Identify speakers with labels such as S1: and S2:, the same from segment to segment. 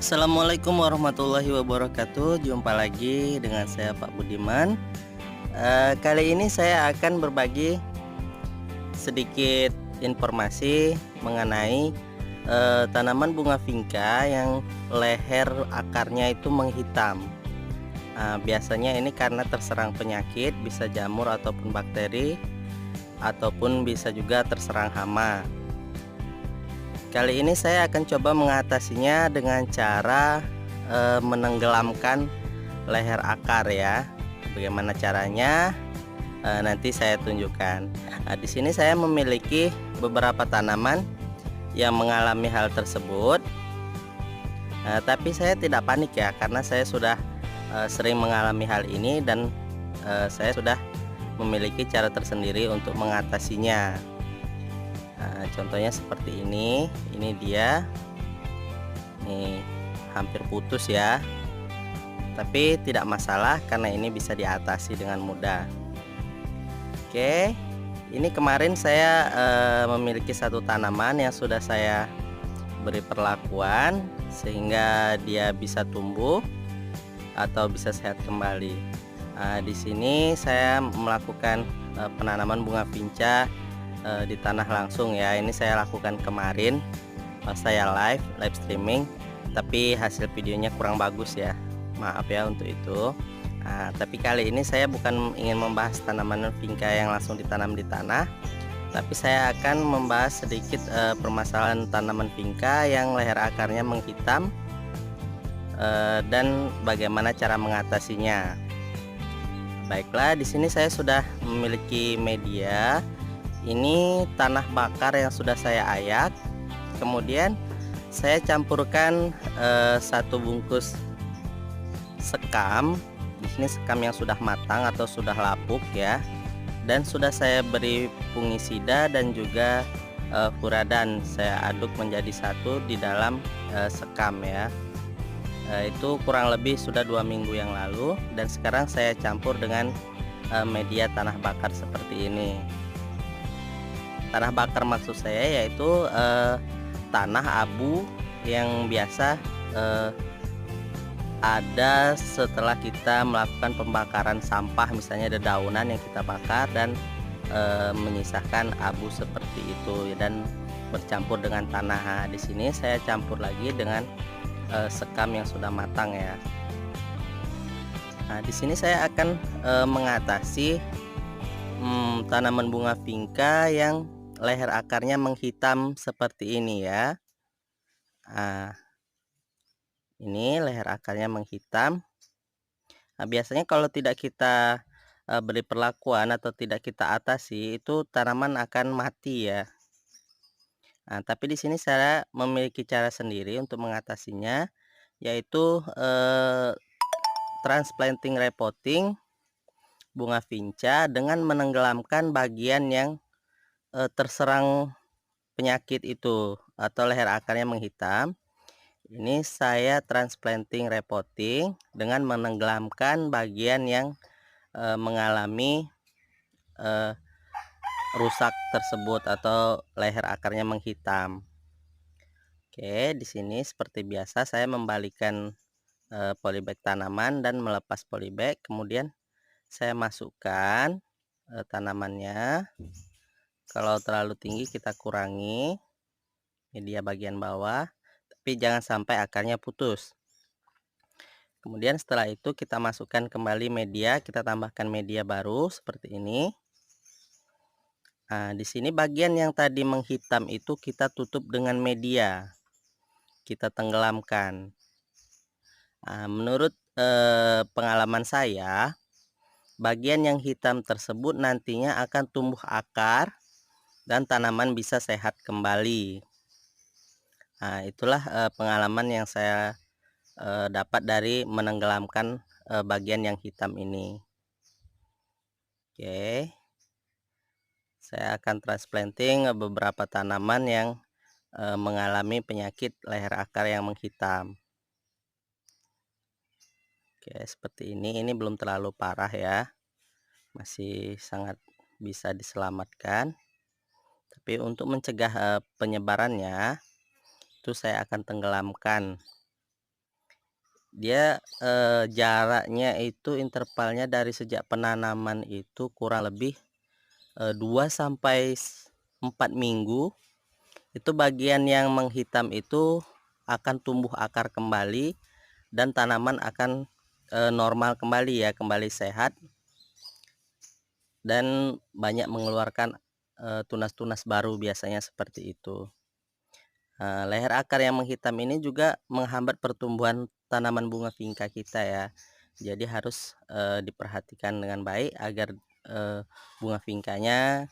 S1: Assalamualaikum warahmatullahi wabarakatuh. Jumpa lagi dengan saya Pak Budiman. Kali ini saya akan berbagi sedikit informasi mengenai tanaman bunga vinca yang leher akarnya itu menghitam. Biasanya ini karena terserang penyakit, bisa jamur ataupun bakteri, ataupun bisa juga terserang hama. Kali ini saya akan coba mengatasinya dengan cara menenggelamkan leher akar ya. Bagaimana caranya? Nanti saya tunjukkan. Di sini saya memiliki beberapa tanaman yang mengalami hal tersebut. Tapi saya tidak panik ya, karena saya sudah sering mengalami hal ini dan saya sudah memiliki cara tersendiri untuk mengatasinya. Contohnya seperti ini dia nih, hampir putus ya, tapi tidak masalah karena ini bisa diatasi dengan mudah. Oke, ini kemarin saya memiliki satu tanaman yang sudah saya beri perlakuan sehingga dia bisa tumbuh atau bisa sehat kembali. Di sini saya melakukan penanaman bunga vinca di tanah langsung ya. Ini saya lakukan kemarin pas saya live streaming, tapi hasil videonya kurang bagus ya, maaf ya untuk itu. Tapi kali ini saya bukan ingin membahas tanaman vinca yang langsung ditanam di tanah, tapi saya akan membahas sedikit permasalahan tanaman vinca yang leher akarnya menghitam dan bagaimana cara mengatasinya. Baiklah, di sini saya sudah memiliki media. Ini tanah bakar yang sudah saya ayak, kemudian saya campurkan satu bungkus sekam. Di sini sekam yang sudah matang atau sudah lapuk ya, dan sudah saya beri fungisida dan juga furadan. Saya aduk menjadi satu di dalam sekam ya. Itu kurang lebih sudah 2 minggu yang lalu, dan sekarang saya campur dengan media tanah bakar seperti ini. Tanah bakar maksud saya yaitu tanah abu yang biasa ada setelah kita melakukan pembakaran sampah, misalnya dedaunan yang kita bakar dan menyisakan abu seperti itu dan bercampur dengan tanah. Di sini saya campur lagi dengan sekam yang sudah matang ya. Di sini saya akan mengatasi tanaman bunga vinca yang leher akarnya menghitam seperti ini ya. Ini leher akarnya menghitam. Biasanya kalau tidak kita beri perlakuan atau tidak kita atasi, itu tanaman akan mati ya. Tapi di sini saya memiliki cara sendiri untuk mengatasinya, yaitu transplanting repotting bunga vinca dengan menenggelamkan bagian yang terserang penyakit itu atau leher akarnya menghitam. Ini saya transplanting repotting dengan menenggelamkan bagian yang mengalami rusak tersebut atau leher akarnya menghitam. Oke, di sini seperti biasa saya membalikan polybag tanaman dan melepas polybag, kemudian saya masukkan tanamannya. Kalau terlalu tinggi kita kurangi media bagian bawah, tapi jangan sampai akarnya putus. Kemudian setelah itu kita masukkan kembali media, kita tambahkan media baru seperti ini. Di sini bagian yang tadi menghitam itu kita tutup dengan media, kita tenggelamkan. Menurut pengalaman saya, bagian yang hitam tersebut nantinya akan tumbuh akar dan tanaman bisa sehat kembali. Itulah pengalaman yang saya dapat dari menenggelamkan bagian yang hitam ini. Oke, saya akan transplanting beberapa tanaman yang mengalami penyakit leher akar yang menghitam. Oke, seperti ini belum terlalu parah ya, masih sangat bisa diselamatkan. Tapi untuk mencegah penyebarannya, itu saya akan tenggelamkan Dia jaraknya itu intervalnya dari sejak penanaman itu kurang lebih 2 sampai 4 minggu. Itu bagian yang menghitam itu akan tumbuh akar kembali dan tanaman akan normal kembali ya, kembali sehat dan banyak mengeluarkan tunas-tunas baru, biasanya seperti itu. Leher akar yang menghitam ini juga menghambat pertumbuhan tanaman bunga vingka kita ya. Jadi harus diperhatikan dengan baik agar bunga vingkanya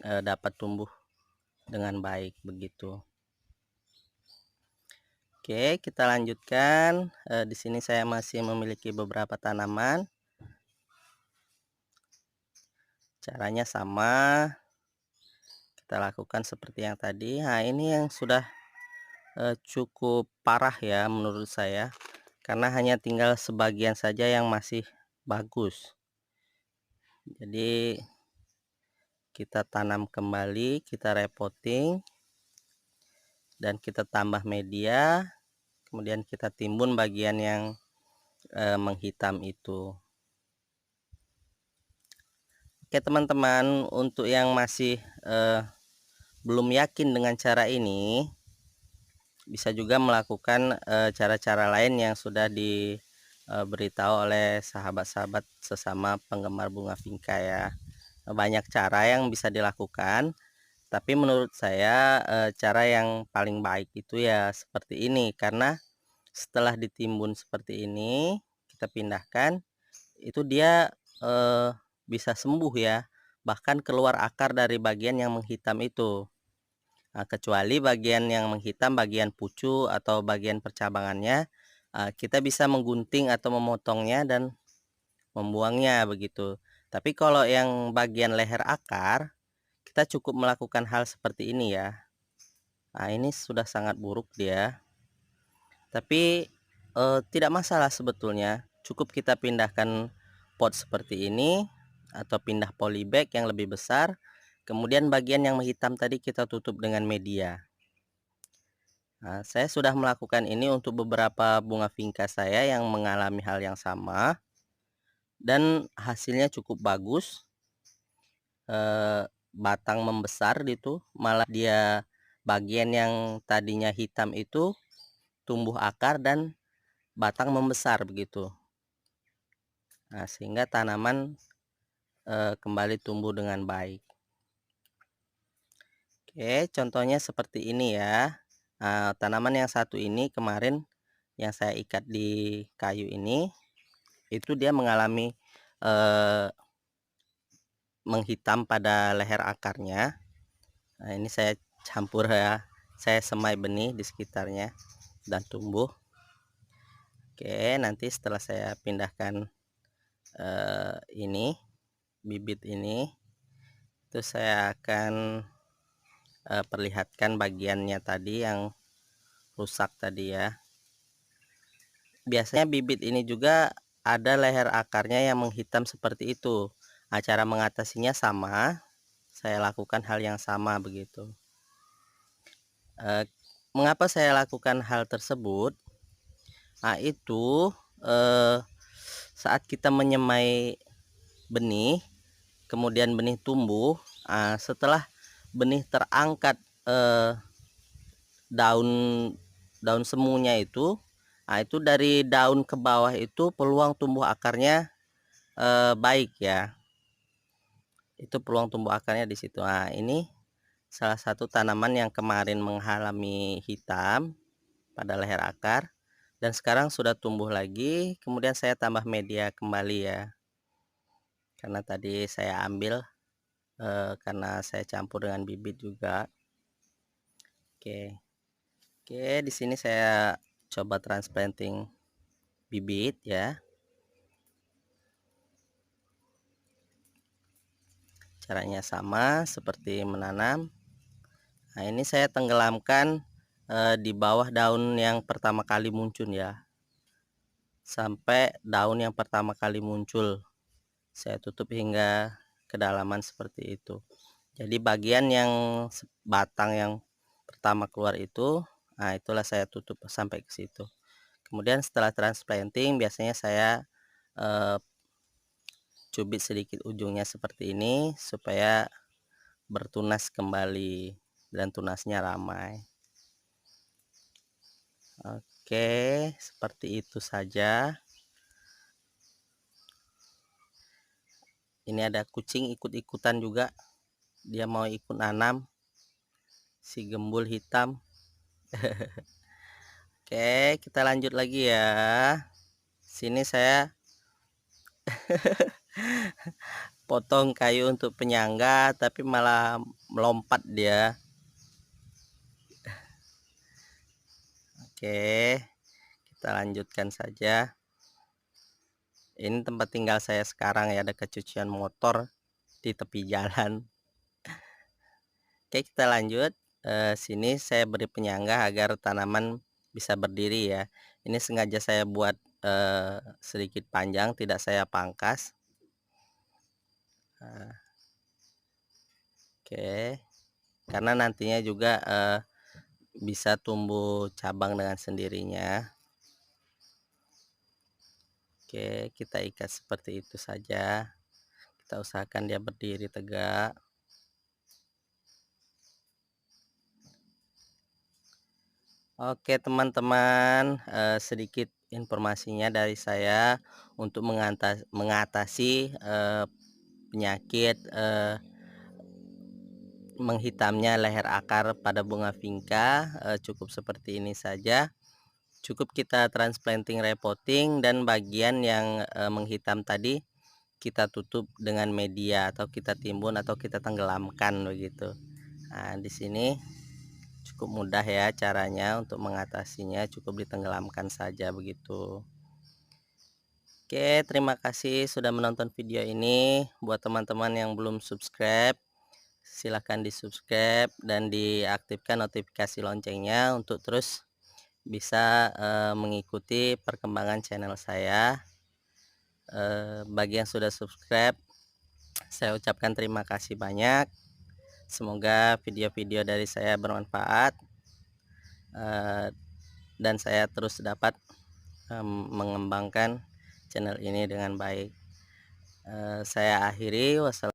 S1: dapat tumbuh dengan baik begitu. Oke, kita lanjutkan. Di sini saya masih memiliki beberapa tanaman. Caranya sama. Kita lakukan seperti yang tadi. Nah, ini yang sudah cukup parah ya menurut saya, karena hanya tinggal sebagian saja yang masih bagus. Jadi kita tanam kembali, kita repotting, dan kita tambah media, kemudian kita timbun bagian yang menghitam itu. Oke teman-teman, untuk yang masih belum yakin dengan cara ini, bisa juga melakukan cara-cara lain yang sudah diberitahu oleh sahabat-sahabat sesama penggemar bunga vingka ya. Banyak cara yang bisa dilakukan, tapi menurut saya cara yang paling baik itu ya seperti ini, karena setelah ditimbun seperti ini kita pindahkan, itu dia bisa sembuh ya, bahkan keluar akar dari bagian yang menghitam itu. Kecuali bagian yang menghitam, bagian pucuk atau bagian percabangannya, kita bisa menggunting atau memotongnya dan membuangnya begitu. Tapi kalau yang bagian leher akar, kita cukup melakukan hal seperti ini ya. Nah, ini sudah sangat buruk dia. Tapi tidak masalah sebetulnya. Cukup kita pindahkan pot seperti ini atau pindah polybag yang lebih besar. Kemudian bagian yang menghitam tadi kita tutup dengan media. Nah, saya sudah melakukan ini untuk beberapa bunga vingka saya yang mengalami hal yang sama dan hasilnya cukup bagus. Batang membesar gitu, malah dia bagian yang tadinya hitam itu tumbuh akar dan batang membesar begitu. Nah, sehingga tanaman kembali tumbuh dengan baik. Oke, contohnya seperti ini ya. Tanaman yang satu ini kemarin yang saya ikat di kayu ini, itu dia mengalami menghitam pada leher akarnya. Nah, ini saya campur ya, saya semai benih di sekitarnya dan tumbuh. Oke, nanti setelah saya pindahkan ini bibit ini, itu saya akan perlihatkan bagiannya tadi yang rusak tadi ya. Biasanya bibit ini juga ada leher akarnya yang menghitam seperti itu. Cara mengatasinya sama, saya lakukan hal yang sama begitu. Mengapa saya lakukan hal tersebut? Itu saat kita menyemai benih, kemudian benih tumbuh, setelah benih terangkat daun daun semunya itu, itu dari daun ke bawah itu peluang tumbuh akarnya baik ya. Itu peluang tumbuh akarnya di situ. Nah, ini salah satu tanaman yang kemarin mengalami hitam pada leher akar dan sekarang sudah tumbuh lagi. Kemudian saya tambah media kembali ya, karena tadi saya ambil karena saya campur dengan bibit juga. Oke. Oke, di sini saya coba transplanting bibit ya. Caranya sama seperti menanam. Nah, ini saya tenggelamkan di bawah daun yang pertama kali muncul ya. Sampai daun yang pertama kali muncul. Saya tutup hingga kedalaman seperti itu. Jadi bagian yang batang yang pertama keluar itu, nah itulah saya tutup sampai ke situ. Kemudian setelah transplanting biasanya saya cubit sedikit ujungnya seperti ini supaya bertunas kembali dan tunasnya ramai. Oke, seperti itu saja. Ini ada kucing ikut-ikutan juga, dia mau ikut nanam, si gembul hitam. Oke, kita lanjut lagi ya. Sini saya potong kayu untuk penyangga, tapi malah melompat dia. Oke, kita lanjutkan saja. Ini tempat tinggal saya sekarang ya, ada kecucian motor di tepi jalan. Oke, kita lanjut. Sini saya beri penyangga agar tanaman bisa berdiri ya. Ini sengaja saya buat sedikit panjang, tidak saya pangkas. Oke, karena nantinya juga bisa tumbuh cabang dengan sendirinya. Oke, kita ikat seperti itu saja. Kita usahakan dia berdiri tegak. Oke teman-teman, sedikit informasinya dari saya untuk mengatasi penyakit menghitamnya leher akar pada bunga vinca. Cukup seperti ini saja. Cukup kita transplanting repotting, dan bagian yang menghitam tadi kita tutup dengan media atau kita timbun atau kita tenggelamkan begitu. Nah, di sini cukup mudah ya caranya untuk mengatasinya, cukup ditenggelamkan saja begitu. Oke, terima kasih sudah menonton video ini. Buat teman-teman yang belum subscribe, silahkan di subscribe dan diaktifkan notifikasi loncengnya untuk terus bisa mengikuti perkembangan channel saya. Bagi yang sudah subscribe, saya ucapkan terima kasih banyak. Semoga video-video dari saya bermanfaat dan saya terus dapat mengembangkan channel ini dengan baik. Saya akhiri. Wassalamualaikum.